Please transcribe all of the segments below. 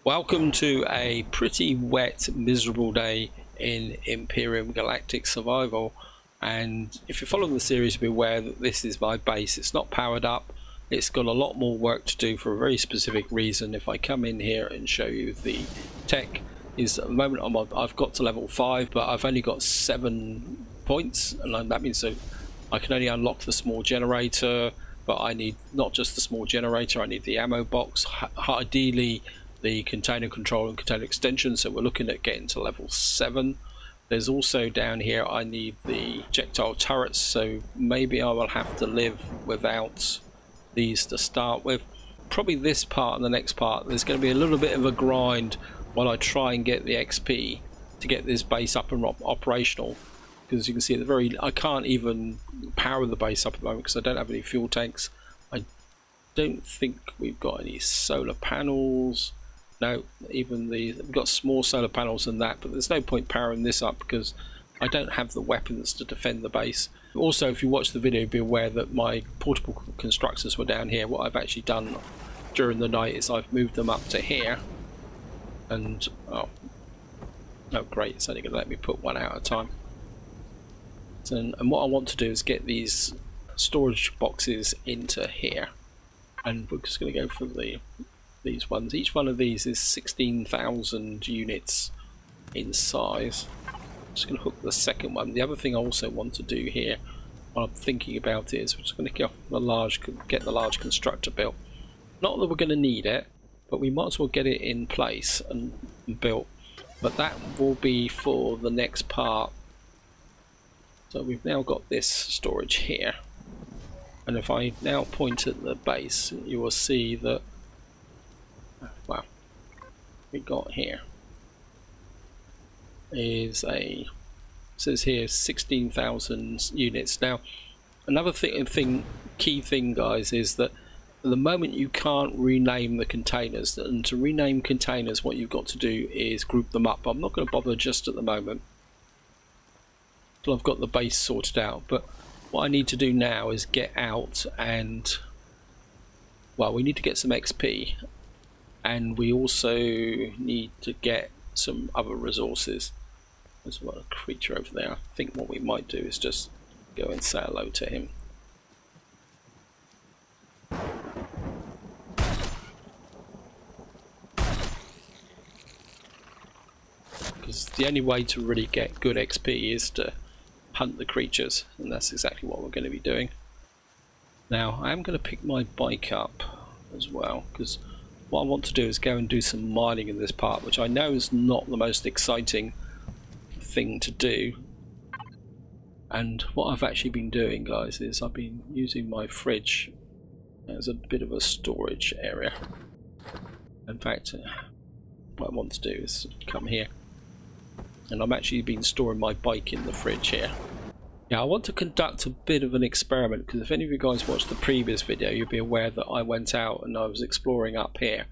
Welcome to a pretty wet, miserable day in Empyrion Galactic Survival, and if you're following the series, be aware that this is my base. It's not powered up, it's got a lot more work to do for a very specific reason. If I come in here and show you the tech, is at the moment I've got to level 5, but I've only got 7 points, and that means that I can only unlock the small generator, but I need not just the small generator, I need the ammo box, ideally the container control and container extension, so we're looking at getting to level 7. There's also down here I need the projectile turrets, so maybe I will have to live without these to start with. Probably this part and the next part there's going to be a little bit of a grind while I try and get the XP to get this base up and operational, because you can see at the I can't even power the base up at the moment because I don't have any fuel tanks. I don't think we've got any solar panels. No, even we've got small solar panels and that, but there's no point powering this up because I don't have the weapons to defend the base. Also, if you watch the video, be aware that my portable constructors were down here. What I've actually done during the night is I've moved them up to here, and oh great, it's only going to let me put one out at a time. And what I want to do is get these storage boxes into here, and we're just going to go for these ones. Each one of these is 16,000 units in size. I'm just going to hook the second one. The other thing I also want to do here, while I'm thinking about it, is we're just going to get the large constructor built. Not that we're going to need it, but we might as well get it in place and built. But that will be for the next part. So we've now got this storage here, and if I now point at the base, you will see that, well, we got here is says here 16,000 units. Now another key thing guys, is that at the moment you can't rename the containers, and to rename containers what you've got to do is group them up. I'm not going to bother just at the moment till I've got the base sorted out, but what I need to do now is get out and, well, we need to get some XP, and we also need to get some other resources. There's a creature over there. I think what we might do is just go and say hello to him. Because the only way to really get good XP is to hunt the creatures, and that's exactly what we're going to be doing. Now I am going to pick my bike up as well, because what I want to do is go and do some mining in this part, which I know is not the most exciting thing to do. And what I've actually been doing guys is I've been using my fridge as a bit of a storage area. In fact, what I want to do is come here, and I'm actually been storing my bike in the fridge here. Now I want to conduct a bit of an experiment, because if any of you guys watched the previous video, you'll be aware that I went out and I was exploring up here.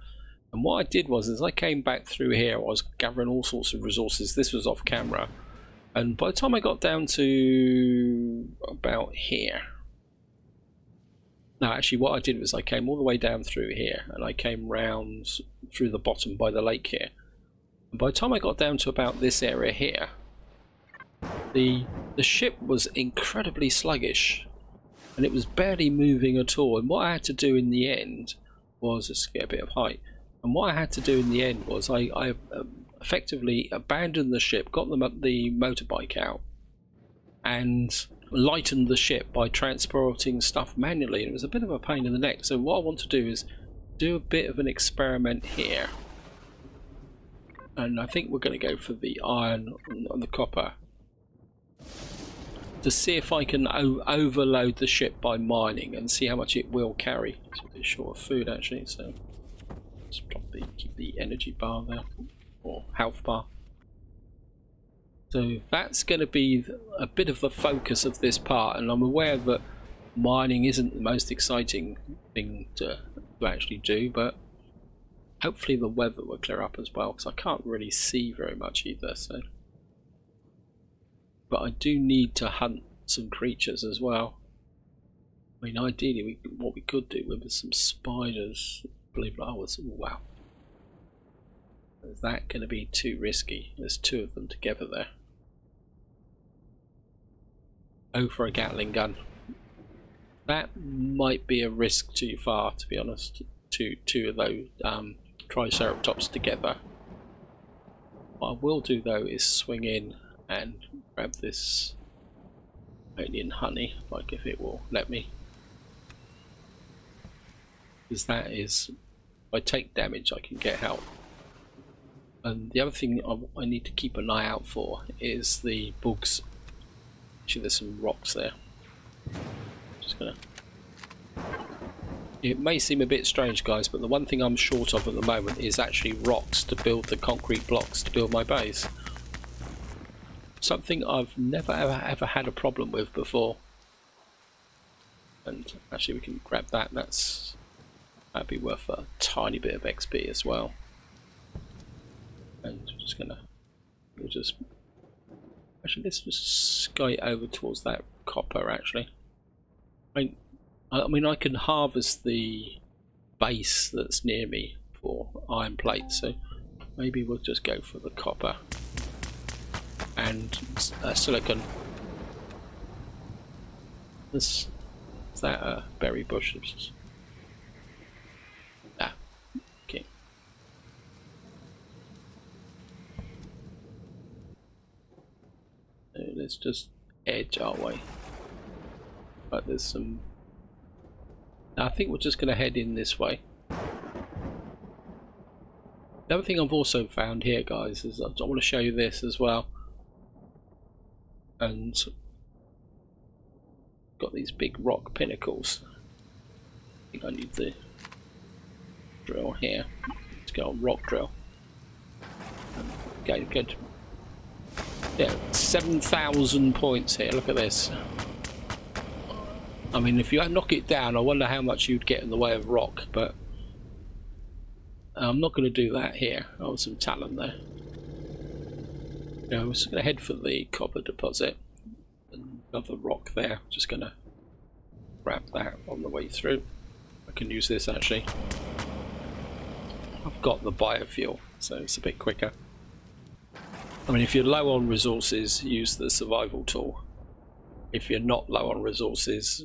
And what I did was, as I came back through here, I was gathering all sorts of resources. This was off camera. And by the time I got down to about here, no, actually what I did was I came all the way down through here, and I came round through the bottom by the lake here. And by the time I got down to about this area here, the ship was incredibly sluggish, and it was barely moving at all. And what I had to do in the end was, just get a bit of height, and what I had to do in the end was I effectively abandoned the ship, got the motorbike out, and lightened the ship by transporting stuff manually. And it was a bit of a pain in the neck. So what I want to do is do a bit of an experiment here, and I think we're going to go for the iron and the copper, to see if I can overload the ship by mining and see how much it will carry. It's a bit short of food actually, so let's probably keep the energy bar there, or health bar. So that's going to be a bit of the focus of this part, and I'm aware that mining isn't the most exciting thing to actually do, but hopefully the weather will clear up as well, because I can't really see very much either. So, but I do need to hunt some creatures as well. I mean, ideally, what we could do with some spiders. Believe it or not, wow. Is that going to be too risky? There's two of them together there. Oh, for a Gatling gun. That might be a risk too far, to be honest. Two of those Triceratops together. What I will do though is swing in and grab this alien honey, like if it will let me. Because that is, if I take damage I can get help. And the other thing I need to keep an eye out for is the bugs. Actually there's some rocks there. Just gonna... It may seem a bit strange guys, but the one thing I'm short of at the moment is actually rocks to build the concrete blocks to build my base. Something I've never ever had a problem with before. And actually we can grab that, that'd be worth a tiny bit of XP as well. And just gonna, we'll just, actually let's just skate over towards that copper actually. I mean I can harvest the base that's near me for iron plates, so maybe we'll just go for the copper and silicon. Is that a berry bush? Ah, okay. So let's just edge our way. But there's some. I think we're just going to head in this way. The other thing I've also found here, guys, is I want to show you this as well. And got these big rock pinnacles. I think I need the drill here. Let's go on rock drill. Okay, good. Yeah, 7,000 points here. Look at this. I mean, if you knock it down, I wonder how much you'd get in the way of rock, but I'm not going to do that here. Oh, some talent there. I'm just going to head for the copper deposit. Another rock there. Just going to grab that on the way through. I can use this actually. I've got the biofuel, so it's a bit quicker. I mean, if you're low on resources, use the survival tool. If you're not low on resources,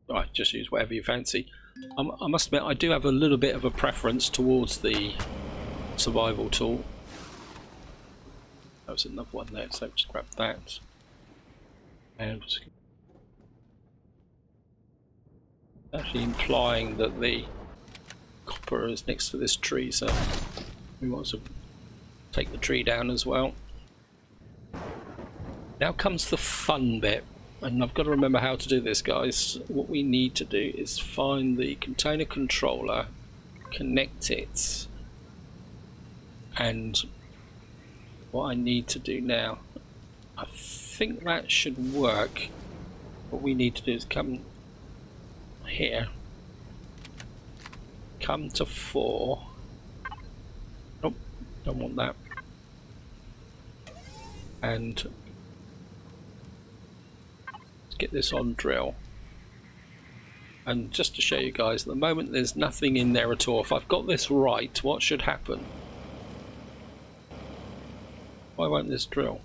right, just use whatever you fancy. I must admit, I do have a little bit of a preference towards the survival tool. There's another one there, so just grab that. And actually implying that the copper is next to this tree, so we want to take the tree down as well. Now comes the fun bit. And I've got to remember how to do this, guys. What we need to do is find the container controller, connect it, and what I need to do now, I think that should work. What we need to do is come here, come to 4. Oh, don't want that. And get this on drill. And just to show you guys, at the moment there's nothing in there at all. If I've got this right, what should happen? Why won't this drill?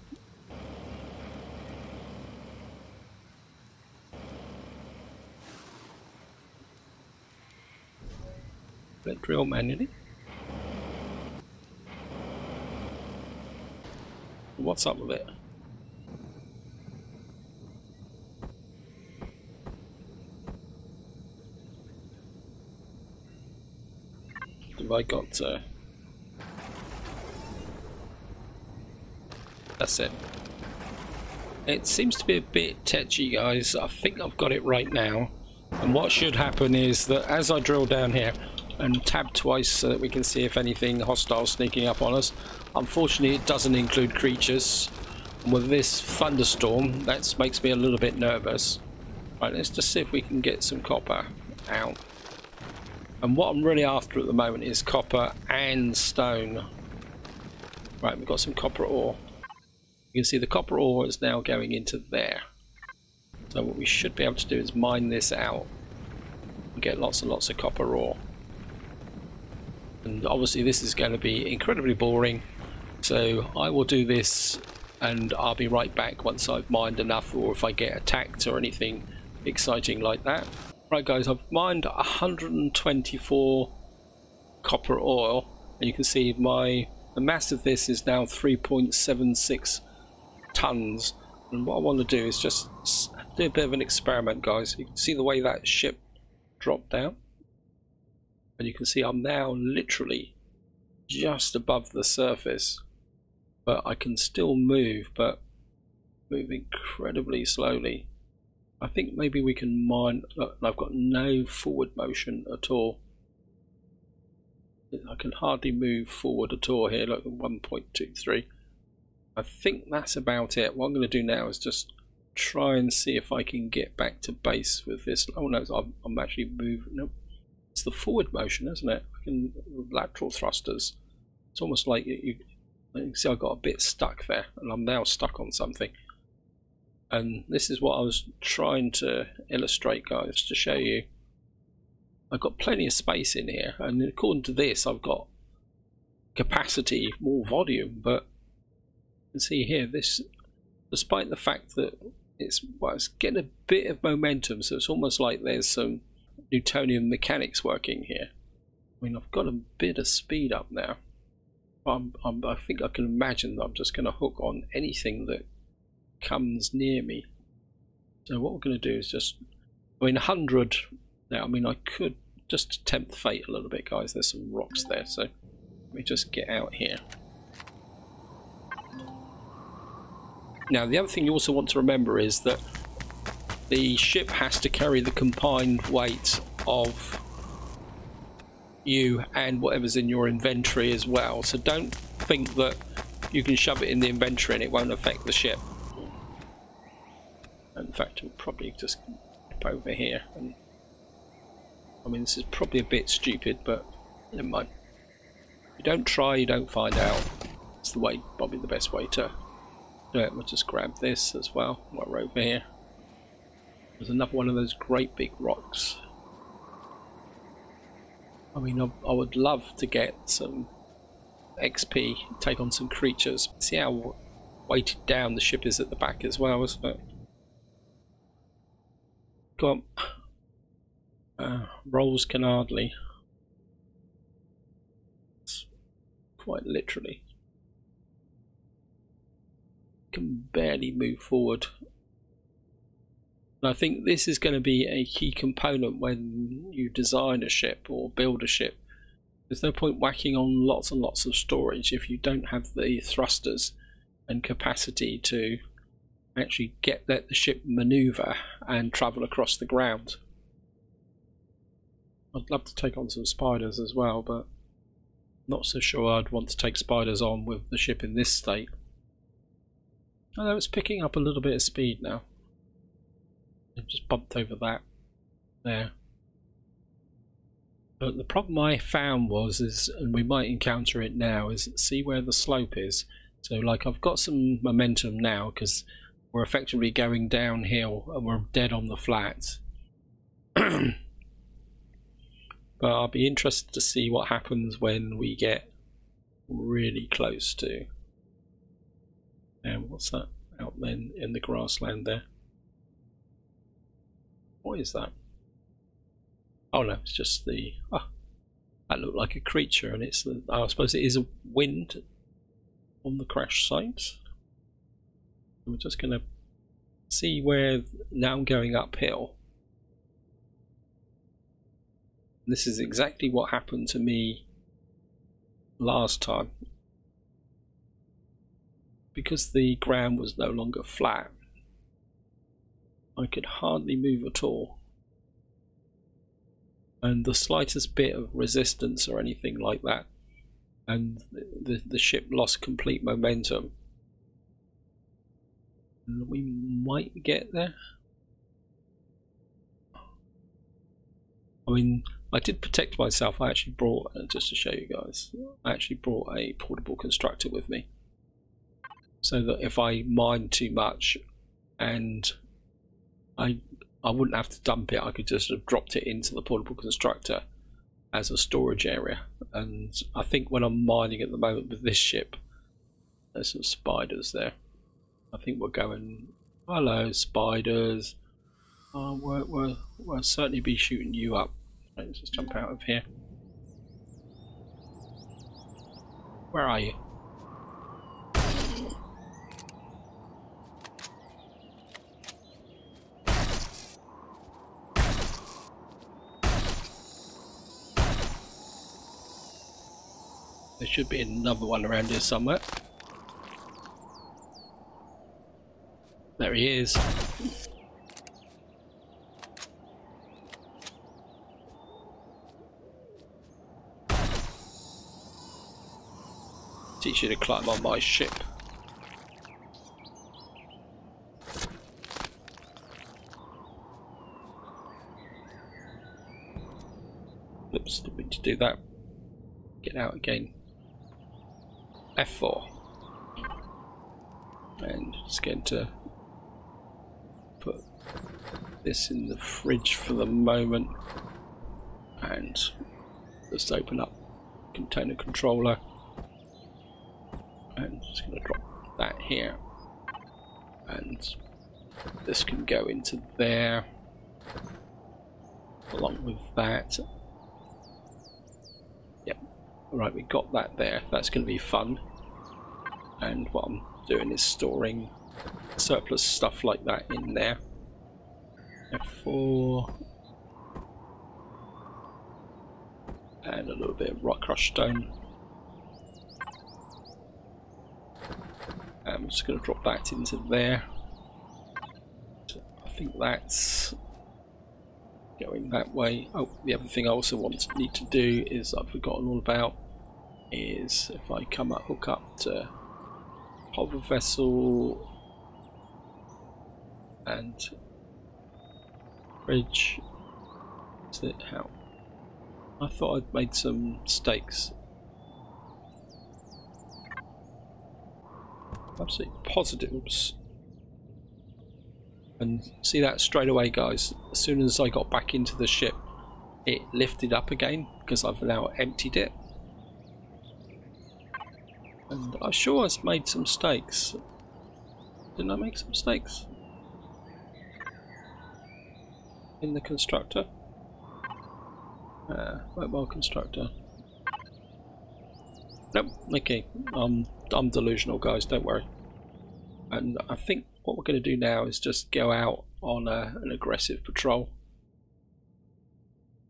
Let it drill manually. What's up with it? Have I got that's it. It seems to be a bit tetchy, guys. I think I've got it right now, and what should happen is that as I drill down here and tab twice so that we can see if anything hostile sneaking up on us, unfortunately it doesn't include creatures, and with this thunderstorm that makes me a little bit nervous. Right, let's just see if we can get some copper out. And what I'm really after at the moment is copper and stone. Right, we've got some copper ore. You can see the copper ore is now going into there. So what we should be able to do is mine this out and get lots and lots of copper ore. And obviously this is going to be incredibly boring, so I will do this and I'll be right back once I've mined enough, or if I get attacked or anything exciting like that. Right guys, I've mined 124 copper ore, and you can see the mass of this is now 3.76 tons. And what I want to do is just do a bit of an experiment, guys. You can see the way that ship dropped down, and you can see I'm now literally just above the surface, but I can still move, but move incredibly slowly. I think maybe we can mine. Look, I've got no forward motion at all. I can hardly move forward at all here. Look, 1.23. I think that's about it. What I'm going to do now is just try and see if I can get back to base with this. Oh no, I'm actually moving. No, it's the forward motion, isn't it? I can lateral thrusters. It's almost like you can see I got a bit stuck there, and I'm now stuck on something. And this is what I was trying to illustrate, guys, to show you. I've got plenty of space in here, and according to this, I've got capacity, more volume, but you can see here, this, despite the fact that it's getting a bit of momentum, so it's almost like there's some Newtonian mechanics working here. I mean, I've got a bit of speed up now. I think I can imagine that I'm just going to hook on anything that comes near me. So what we're going to do is just, I mean, 100 now. I mean, I could just tempt fate a little bit, guys. There's some rocks there, so let me just get out here. Now, the other thing you also want to remember is that the ship has to carry the combined weight of you and whatever's in your inventory as well. So don't think that you can shove it in the inventory and it won't affect the ship. In fact, I'll probably just go over here. And I mean, this is probably a bit stupid, but never mind. You don't try, you don't find out. It's the way, probably the best way to do it. We'll just grab this as well while we're over here. There's another one of those great big rocks. I mean, I would love to get some XP, take on some creatures. See how weighted down the ship is at the back as well, isn't it? Go on. Rolls can hardly. Quite literally. Can barely move forward. And I think this is going to be a key component when you design a ship or build a ship. There's no point whacking on lots and lots of storage if you don't have the thrusters and capacity to actually let the ship maneuver and travel across the ground. I'd love to take on some spiders as well, but not so sure I'd want to take spiders on with the ship in this state. Although it's picking up a little bit of speed now. I've just bumped over that there. But the problem I found was, and we might encounter it now, is see where the slope is. So like I've got some momentum now because we're effectively going downhill and we're dead on the flat. But I'll be interested to see what happens when we get really close to. And what's that out then in the grassland there? What is that? Oh no, it's just the... that looked like a creature, and it's the... I suppose it is a wind on the crash site. We're just going to see where... Now I'm going uphill. This is exactly what happened to me last time. Because the ground was no longer flat, I could hardly move at all. And the slightest bit of resistance or anything like that, and the ship lost complete momentum. And we might get there. I mean, I did protect myself. I actually brought, just to show you guys, I actually brought a portable constructor with me. So that if I mined too much and I wouldn't have to dump it, I could just have dropped it into the portable constructor as a storage area. And I think when I'm mining at the moment with this ship, there's some spiders there. I think we're going, hello spiders. We'll certainly be shooting you up. Right, let's just jump out of here. Where are you? There should be another one around here somewhere. There he is. Teach you to climb on my ship. Oops, didn't mean to do that. Get out again. F4. And just going to put this in the fridge for the moment and just open up container controller and just going to drop that here, and this can go into there along with that. Yep, alright, we got that there. That's going to be fun. And what I'm doing is storing surplus stuff like that in there. F4 and a little bit of rock crushed stone. I'm just going to drop that into there. I think that's going that way. Oh, the other thing I also need to do is I've forgotten all about is if I come up, hook up to hover vessel and bridge. Is it how? I thought I'd made some stakes. Absolutely positive. Oops. And see that straight away, guys. As soon as I got back into the ship, it lifted up again because I've now emptied it. And I'm sure I made some stakes. Didn't I make some stakes? In the constructor? Mobile constructor. Nope, okay. I'm delusional, guys, don't worry. And I think what we're going to do now is just go out on an aggressive patrol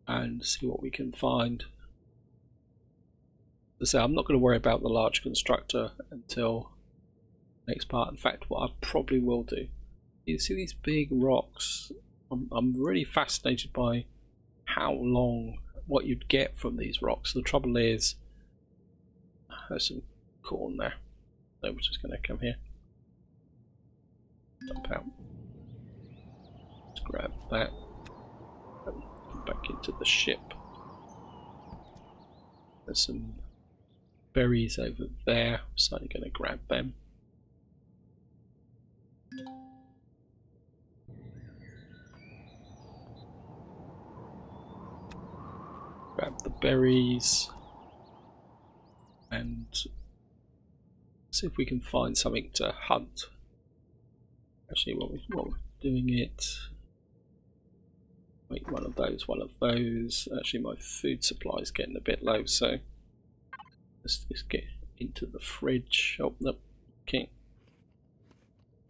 and see what we can find. As I say, I'm not going to worry about the large constructor until next part. In fact, what I probably will do, you see these big rocks, I'm really fascinated by how long, what you'd get from these rocks. The trouble is, there's some corn there, so we're just going to come here, jump out, let's grab that and come back into the ship. There's some berries over there, so I'm going to grab them. Grab the berries and see if we can find something to hunt. Actually, what we're doing it. Make one of those. Actually, my food supply is getting a bit low, so let's just get into the fridge. Oh, no, okay.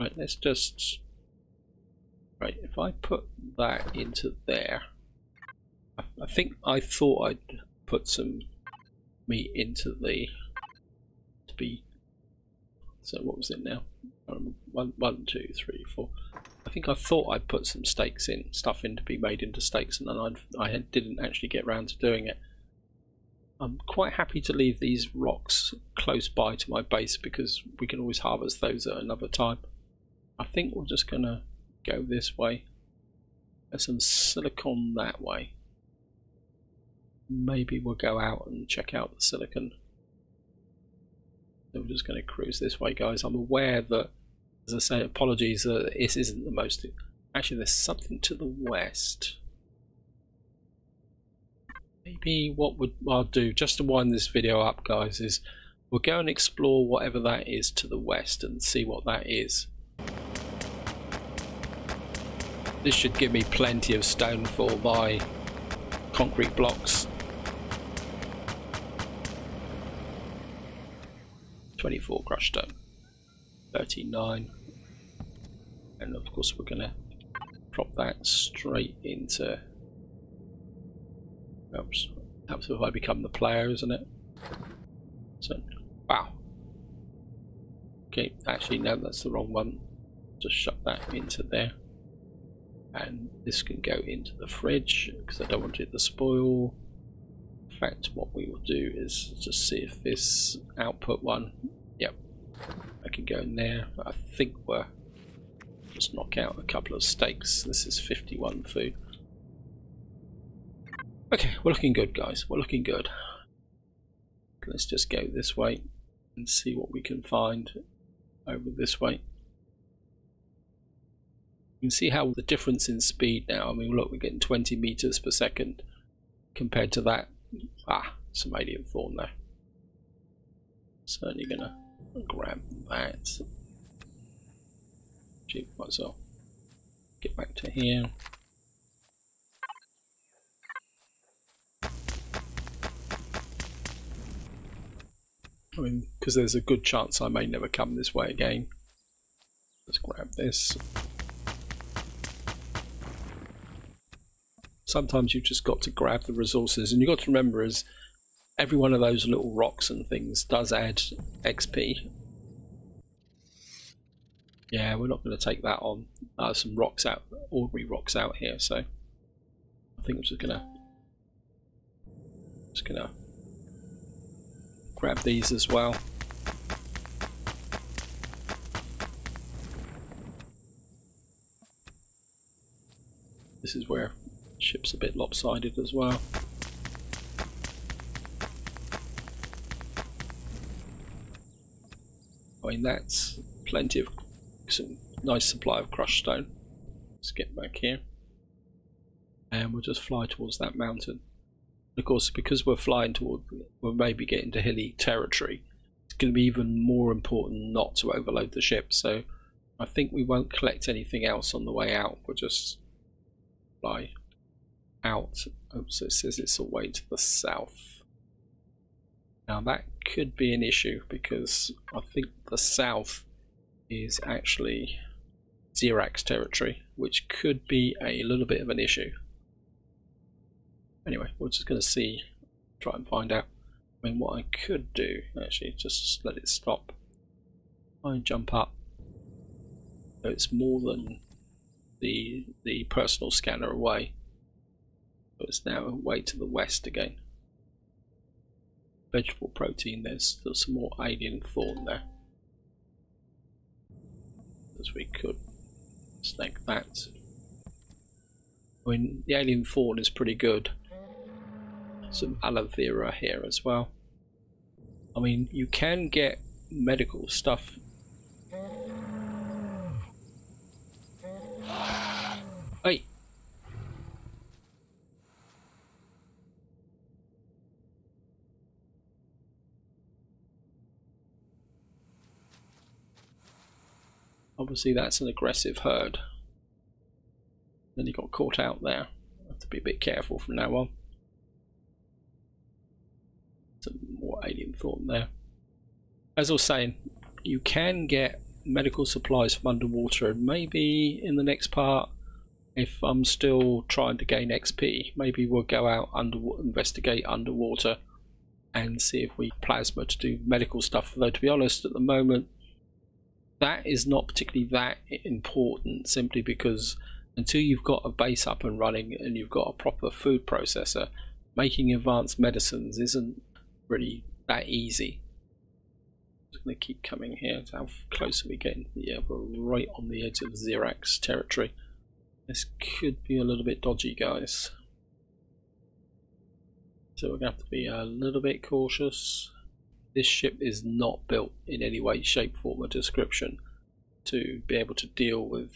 Right, let's just. Right, if I put that into there, I think I thought I'd put some meat into the to be. So what was it now? 1, 2, 3, 4. I think I thought I'd put some stuff in to be made into steaks, and then I didn't actually get around to doing it. I'm quite happy to leave these rocks close by to my base because we can always harvest those at another time. I think we're just gonna go this way. There's some silicon that way. Maybe we'll go out and check out the silicon. So we're just going to cruise this way, guys. I'm aware that, as I say, apologies that this isn't the most. Actually, there's something to the west. maybe what I'll do, just to wind this video up, guys, is we'll go and explore whatever that is to the west and see what that is. This should give me plenty of stone for my concrete blocks. 24 crushed stone, 39, and of course we're going to drop that straight into. Oops, helps if I become the player, isn't it? So, wow. Okay, actually no, that's the wrong one. Just shove that into there, and this can go into the fridge because I don't want it to spoil. In fact, what we will do is just see if this output one, yep, I can go in there. I think we're just knock out a couple of steaks. This is 51 food. Okay, we're looking good, guys. We're looking good. Let's just go this way and see what we can find over this way. You can see how the difference in speed now. I mean, look, we're getting 20 meters per second compared to that. Ah, some alien thorn there. Certainly gonna grab that. Gee, might as well get back to here. I mean, because there's a good chance I may never come this way again. Let's grab this. Sometimes you've just got to grab the resources, and you've got to remember is every one of those little rocks and things does add XP. Yeah, we're not going to take that on. Some rocks out, ordinary rocks out here, so I think I'm just gonna grab these as well. This is where the ship's a bit lopsided as well. I mean, that's plenty of some nice supply of crushed stone. Let's get back here and we'll just fly towards that mountain. Of course, because we're flying toward, we're maybe getting to hilly territory, it's going to be even more important not to overload the ship. So I think we won't collect anything else on the way out. We'll just fly out. Oh, so it says it's away to the south. Now that could be an issue because I think the south is actually Xerax territory, which could be a little bit of an issue. Anyway, we're just going to see, try and find out. I mean, what I could do, actually, just let it stop. I jump up. So it's more than the personal scanner away. So it's now away to the west again. Vegetable protein, there's still some more alien thorn there. As we could snake that. I mean, the alien thorn is pretty good. Some aloe vera here as well. I mean, you can get medical stuff. Hey! Obviously that's an aggressive herd. Then he got caught out there. Have to be a bit careful from now on. Some more alien thorn there. As I was saying, you can get medical supplies from underwater, and maybe in the next part, if I'm still trying to gain XP, maybe we'll go out investigate underwater and see if we plasma to do medical stuff. Though to be honest, at the moment that is not particularly that important, simply because until you've got a base up and running and you've got a proper food processor, making advanced medicines isn't really that easy. I'm just going to keep coming here. How close are we getting? Yeah, we're right on the edge of Xerax territory. This could be a little bit dodgy, guys. So we're going to have to be a little bit cautious. This ship is not built in any way, shape, form or description to be able to deal with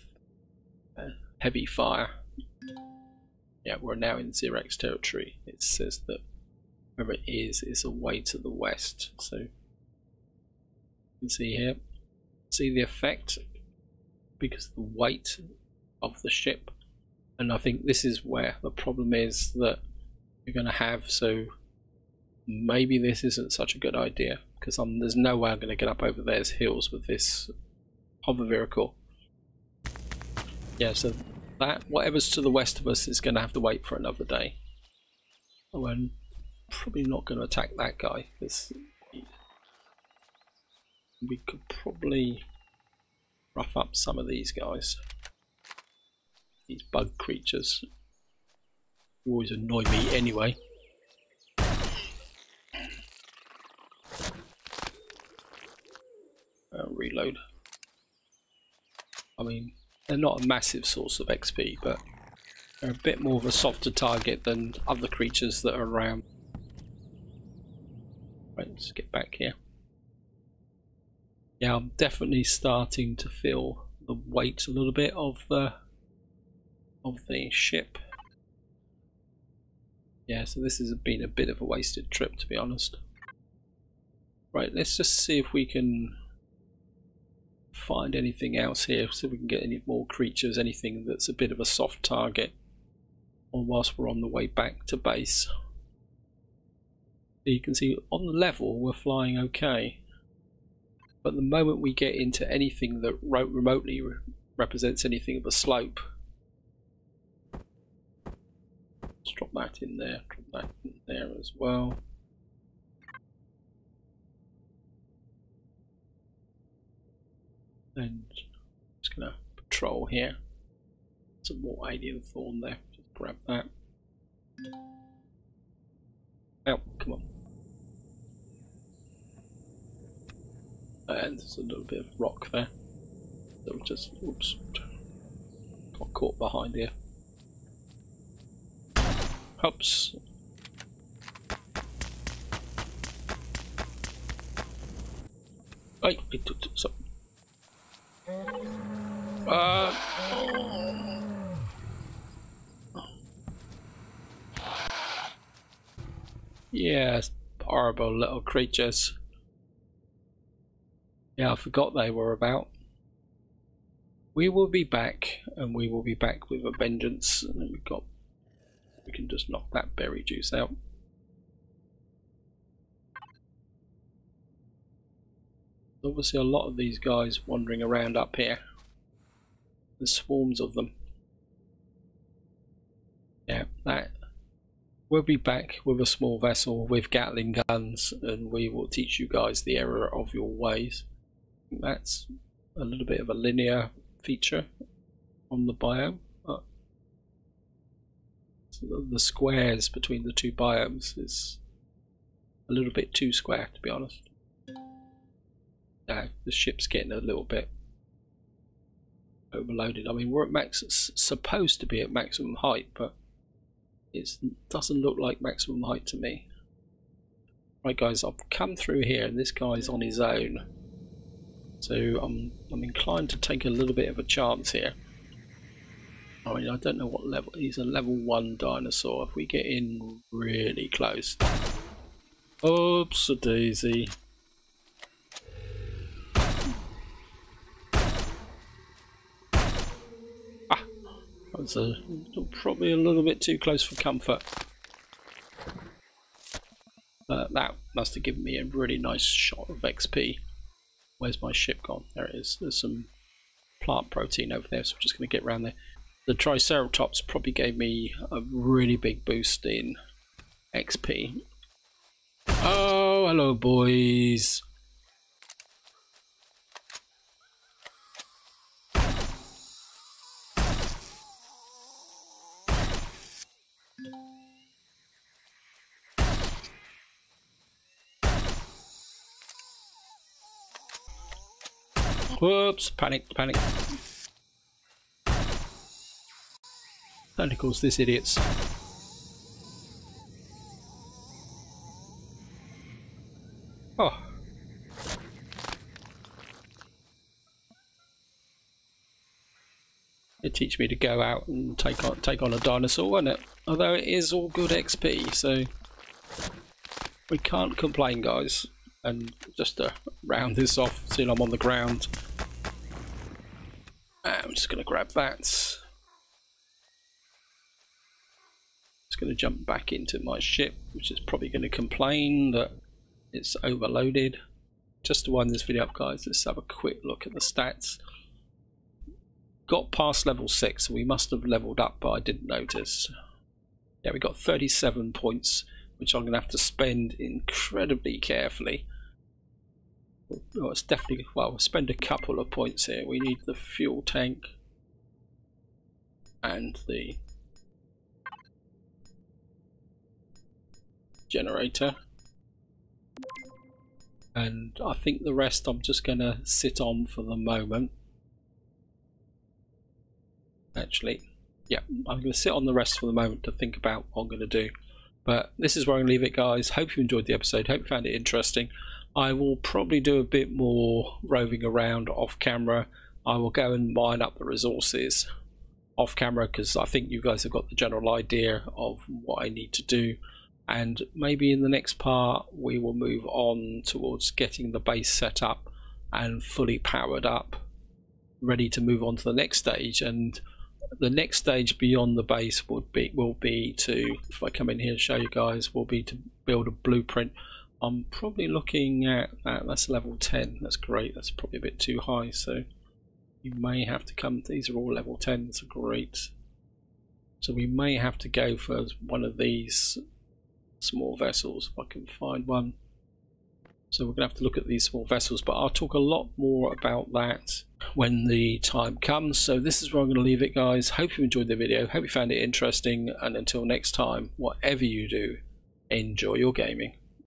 heavy fire. Yeah, we're now in Xerox territory. It says that wherever it is away to the west. So you can see here, see the effect because of the weight of the ship. And I think this is where the problem is that you're going to have. So maybe this isn't such a good idea, because there's no way I'm going to get up over there's hills with this hover vehicle. Yeah, so that whatever's to the west of us is going to have to wait for another day. We're probably not going to attack that guy, because we could probably rough up some of these guys. These bug creatures always annoy me anyway. Reload. I mean, they're not a massive source of XP, but they're a bit more of a softer target than other creatures that are around. Right, let's get back here. Yeah, I'm definitely starting to feel the weight a little bit of the ship. Yeah, so this has been a bit of a wasted trip, to be honest. Right, let's just see if we can find anything else here, so we can get any more creatures, anything that's a bit of a soft target, or whilst we're on the way back to base. So you can see on the level we're flying okay, but the moment we get into anything that remotely represents anything of a slope, let's drop that in there, drop that in there as well. And just gonna patrol here. Some more alien thorn there. Just grab that. Oh, come on. And there's a little bit of rock there. So we just, oops, got caught behind here. Oops. Wait, so. Yeah, horrible little creatures. Yeah, I forgot they were about. We will be back, and we will be back with a vengeance. And then we can just knock that berry juice out. Obviously, a lot of these guys wandering around up here. There's swarms of them. Yeah, that. We'll be back with a small vessel with Gatling guns, and we will teach you guys the error of your ways. That's a little bit of a linear feature on the biome. The squares between the two biomes is a little bit too square, to be honest. Now the ship's getting a little bit overloaded. I mean, we're at max, supposed to be at maximum height, but it doesn't look like maximum height to me. Right guys, I've come through here and this guy's on his own, so I'm inclined to take a little bit of a chance here. I mean, I don't know what level. He's a level 1 dinosaur. If we get in really close, oops a daisy. That's probably a little bit too close for comfort. That must have given me a really nice shot of XP. Where's my ship gone? There it is. There's some plant protein over there, so I'm just going to get around there. The Triceratops probably gave me a really big boost in XP. Oh, hello boys. Whoops, panic. Tentacles, this idiot's. Oh. It teach me to go out and take on a dinosaur, won't it? Although it is all good XP, so we can't complain, guys. And just to round this off, seeing I'm on the ground, I'm just going to grab that. Just going to jump back into my ship, which is probably going to complain that it's overloaded. Just to wind this video up, guys, let's have a quick look at the stats. Got past level 6, so we must have leveled up, but I didn't notice. Yeah, we got 37 points, which I'm going to have to spend incredibly carefully. Well, it's definitely, well, we'll spend a couple of points here. We need the fuel tank and the generator. And I think the rest I'm just going to sit on for the moment. Actually, yeah, I'm going to sit on the rest for the moment to think about what I'm going to do. But this is where I'm going to leave it, guys. Hope you enjoyed the episode. Hope you found it interesting. I will probably do a bit more roving around off camera. I will go and mine up the resources off camera, because I think you guys have got the general idea of what I need to do. And maybe in the next part we will move on towards getting the base set up and fully powered up, ready to move on to the next stage. And the next stage beyond the base will be to, if I come in here and show you guys, will be to build a blueprint. I'm probably looking at that's level 10. That's great. That's probably a bit too high, so you may have to come. These are all level 10s. Great. So we may have to go for one of these small vessels if I can find one. So we're gonna have to look at these small vessels, but I'll talk a lot more about that when the time comes. So this is where I'm going to leave it, guys. Hope you enjoyed the video. Hope you found it interesting, and until next time, whatever you do, enjoy your gaming.